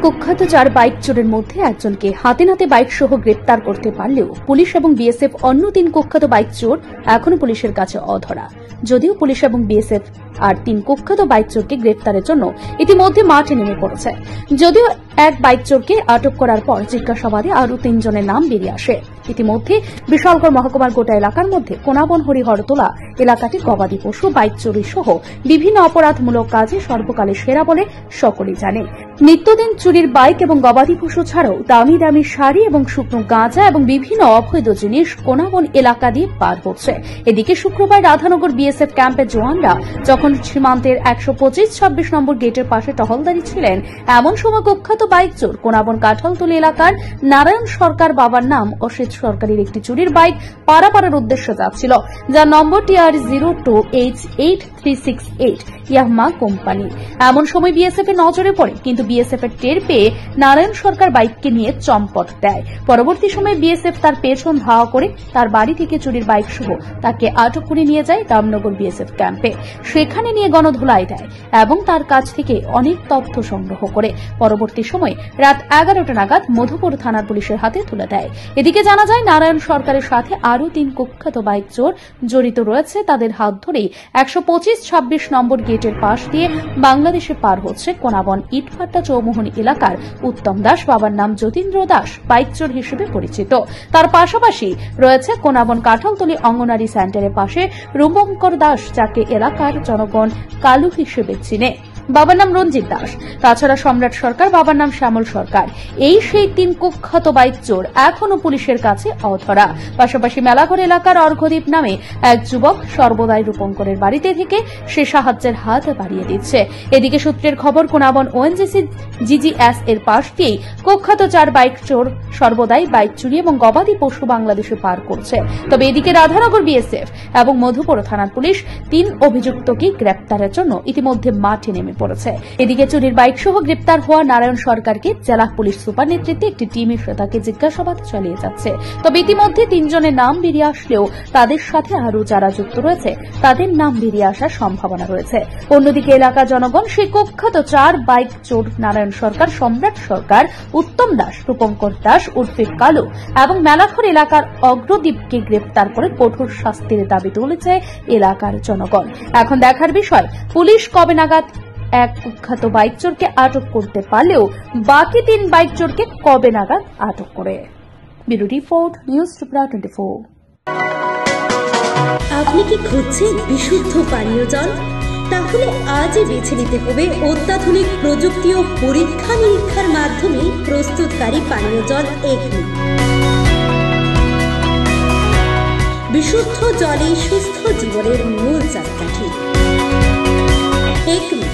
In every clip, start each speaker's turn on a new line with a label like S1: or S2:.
S1: কুখ্যাত 4 বাইক চোরের মধ্যে একজনকে হাতে নাতে বাইক সহ গ্রেপ্তার করতে পারলেও পুলিশ এবং বিএসএফ অন্য 3 কুখ্যাত বাইক চোর এখনো পুলিশের কাছে অধরা। যদিও পুলিশ এবং বিএসএফ আর 3 কুখ্যাত বাইক চোরকে গ্রেপ্তারের জন্য ইতিমধ্যে মাঠে নেমে পড়েছে। যদিও এক বাইক চোরকে আটক করার পর জিজ্ঞাসাবাদে আরও 3 জনের নাম বেরিয়ে আসে। ইতিমধ্যে বিশালগড় মহকুমার গোটা এলাকার মধ্যে কোনাবন হরিহরতলা এলাকাটি গবাদি পশু, বাইক চুরি সহ বিভিন্ন অপরাধমূলক কাজে সর্বকালের সেরা বলে সকলেই জানে। নিত্যদিন চুরির বাইক এবং গবাদি পশু ছাড়াও দামি দামি শাড়ি এবং শুকনো গাঁজা এবং বিভিন্ন অবৈধ জিনিস কোনাবন এলাকা দিয়ে পার হচ্ছে। এদিকে শুক্রবার রাধানগর বিএসএফ ক্যাম্পের জওয়ানরা যখন সীমান্তের 125-26 নম্বর গেটের পাশে টহলদারি ছিলেন, এমন সময় কুখ্যাত বাইক চোর কোনাবন কাঁঠালতলী এলাকার নারায়ণ সরকার বাবার নাম অসিত সরকারের একটি চুরির বাইক পারাপাড়ার উদ্দেশ্যে যাচ্ছিল, যার নম্বর TR02H8368 ইয়ামাহা কোম্পানি। এমন সময় বিএসএফ এর নজরে পড়ে, কিন্তু বিএসএফ এর টের পেয়ে নারায়ণ সরকার বাইককে নিয়ে চম্পট দেয়। পরবর্তী সময়ে বিএসএফ তার পেছন ধাওয়া করে তার বাড়ি থেকে চুরির বাইক সহ তাকে আটক করে নিয়ে যায় রামনগর বিএসএফ ক্যাম্পে। সেখানে নিয়ে গণধোলাই দেয় এবং তার কাছ থেকে অনেক তথ্য সংগ্রহ করে পরবর্তী সময়ে রাত 11টা নাগাদ মধুপুর থানার পুলিশের হাতে তুলে দেয়। এদিকে জানা যায় নারায়ণ সরকারের সাথে আরও 3 কুখ্যাত বাইক চোর জড়িত রয়েছে। তাদের হাত ধরেই 125-26 নম্বর গেটের পাশ দিয়ে বাংলাদেশে পার হচ্ছে কোনাবন ইটভাটা চৌমুহনী এলাকার উত্তম দাস, বাবার নাম যতীন্দ্র দাস, বাইক চোর হিসেবে পরিচিত। তার পাশাপাশি রয়েছে কোনাবন কাঁঠালতলী অঙ্গনারী সেন্টারের পাশে রূপঙ্কর দাস, যাকে এলাকার জনগণ কালু হিসেবে চিনে, বাবার নাম রঞ্জিত দাস। তাছাড়া সম্রাট সরকার, বাবার নাম শ্যামল সরকার। এই সেই 3 কুখ্যাত বাইক চোর এখনো পুলিশের কাছে অধরা। পাশাপাশি মেলাঘর এলাকার অর্ঘদ্বীপ নামে এক যুবক সর্বদাই রূপঙ্করের বাড়িতে থেকে সে সাহায্যের হাত বাড়িয়ে দিচ্ছে। এদিকে সূত্রের খবর, কোনাবন ওএনজিসি জিজিএস এর পাশ দিয়েই কুখ্যাত 4 বাইক চোর সর্বদাই বাইক চুরি এবং গবাদি পশু বাংলাদেশে পার করছে। তবে এদিকে রাধানগর বিএসএফ এবং মধুপুর থানার পুলিশ 3 অভিযুক্তকে গ্রেপ্তারের জন্য ইতিমধ্যে মাঠে নেমে পড়েছে। এদিকে চুরির বাইক সহ গ্রেপ্তার হওয়া নারায়ণ সরকারকে জেলা পুলিশ সুপার নেতৃত্বে একটি টিম এসে তাকে জিজ্ঞাসাবাদ চালিয়ে যাচ্ছে। তবে ইতিমধ্যে 3 জনের নাম বেরিয়ে আসলেও তাদের সাথে আরও যারা যুক্ত রয়েছে তাদের নাম বেরিয়ে আসার সম্ভাবনা রয়েছে। অন্যদিকে এলাকার জনগণ সেই কুখ্যাত 4 বাইক চোর নারায়ণ সরকার, সম্রাট সরকার, উত্তম দাস, রূপঙ্কর দাস উর্ফে কালু এবং মেলাঘর এলাকার অগ্রদ্বীপকে গ্রেপ্তার করে কঠোর শাস্তির দাবি তুলেছে এলাকার জনগণ। এখন দেখার বিষয়, পুলিশ কবে নাগাদ এক কুখ্যাত বাইক চোরকে আটক করতে পারলেও বাকি 3 বাইক চোরকে কবে নাগাদ আটক করে। Bureau report, news Tripura 24।
S2: আপনি কি খুঁজছেন বিশুদ্ধ পানীয় জল? তাহলে আজই বেছে নিতে হবে অত্যাধুনিক প্রযুক্তি ও পরীক্ষা নিরীক্ষার মাধ্যমে প্রস্তুতকারী পানীয় জল একমি। বিশুদ্ধ জলে সুস্থ জীবনের মূল চাবিকাঠি। Acme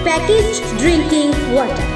S2: packaged drinking water.